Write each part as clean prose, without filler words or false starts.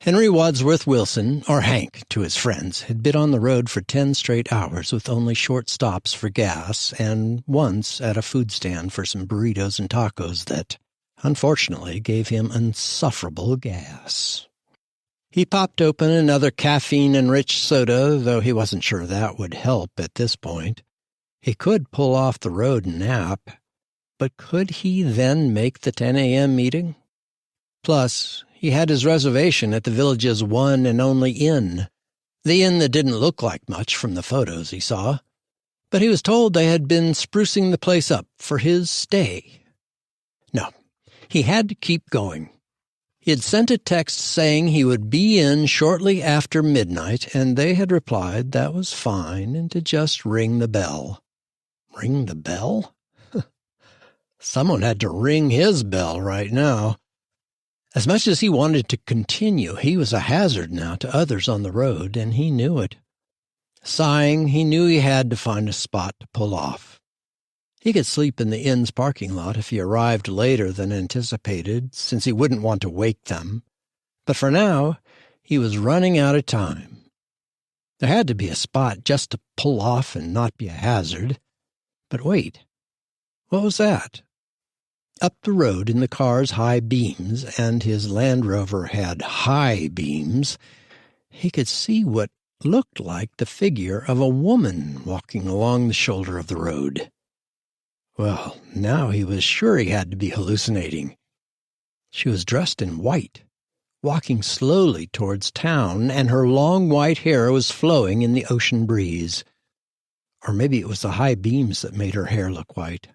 Henry Wadsworth Wilson, or Hank to his friends, had been on the road for 10 straight hours with only short stops for gas and once at a food stand for some burritos and tacos that, unfortunately, gave him insufferable gas. He popped open another caffeine-enriched soda, though he wasn't sure that would help at this point. He could pull off the road and nap, but could he then make the 10 a.m. meeting? Plus, he had his reservation at the village's one and only inn, the inn that didn't look like much from the photos he saw, but he was told they had been sprucing the place up for his stay. No, he had to keep going. He had sent a text saying he would be in shortly after midnight, and they had replied that was fine and to just ring the bell. Ring the bell? Someone had to ring his bell right now. As much as he wanted to continue, he was a hazard now to others on the road, and he knew it. Sighing, he knew he had to find a spot to pull off. He could sleep in the inn's parking lot if he arrived later than anticipated, since he wouldn't want to wake them. But for now, he was running out of time. There had to be a spot just to pull off and not be a hazard. But wait, what was that? Up the road in the car's high beams, and his Land Rover had high beams, he could see what looked like the figure of a woman walking along the shoulder of the road. Well, now he was sure he had to be hallucinating. She was dressed in white, walking slowly towards town, and her long white hair was flowing in the ocean breeze. Or maybe it was the high beams that made her hair look white.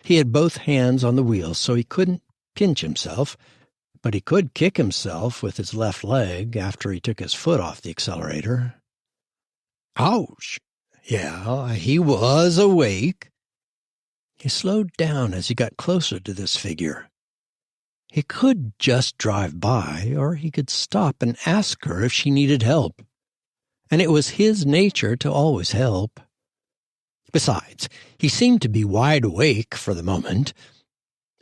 He had both hands on the wheel, so he couldn't pinch himself, but he could kick himself with his left leg after he took his foot off the accelerator. Ouch! Yeah, he was awake. He slowed down as he got closer to this figure. He could just drive by, or he could stop and ask her if she needed help. And it was his nature to always help. Besides, he seemed to be wide awake for the moment.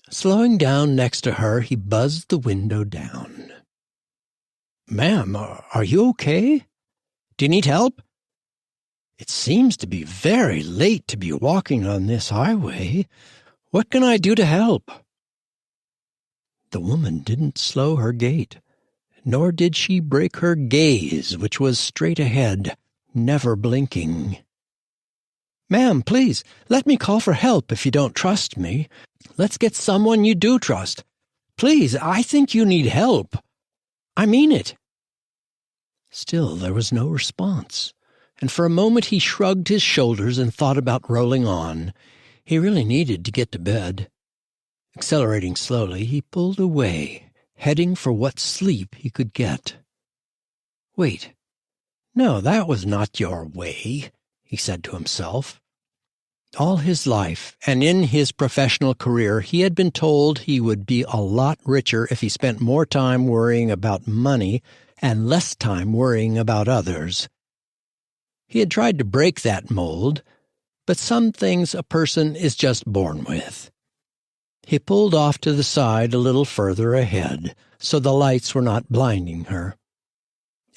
Slowing down next to her, he buzzed the window down. "Ma'am, are you okay? Do you need help? It seems to be very late to be walking on this highway. What can I do to help?" The woman didn't slow her gait, nor did she break her gaze, which was straight ahead, never blinking. "Ma'am, please, let me call for help if you don't trust me. Let's get someone you do trust. Please, I think you need help. I mean it." Still there was no response, and for a moment he shrugged his shoulders and thought about rolling on. He really needed to get to bed. Accelerating slowly, he pulled away, heading for what sleep he could get. "Wait, no, that was not your way," he said to himself. All his life, and in his professional career, he had been told he would be a lot richer if he spent more time worrying about money and less time worrying about others. He had tried to break that mold, but some things a person is just born with. He pulled off to the side a little further ahead, so the lights were not blinding her.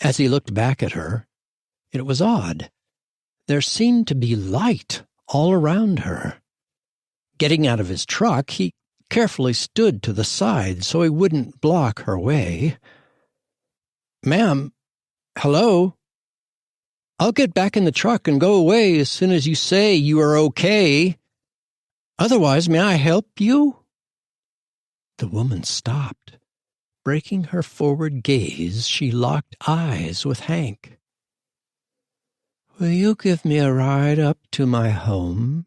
As he looked back at her, it was odd. There seemed to be light all around her. Getting out of his truck, he carefully stood to the side so he wouldn't block her way. "Ma'am, hello? I'll get back in the truck and go away as soon as you say you are okay. Otherwise, may I help you?" The woman stopped. Breaking her forward gaze, she locked eyes with Hank. "Will you give me a ride up to my home?"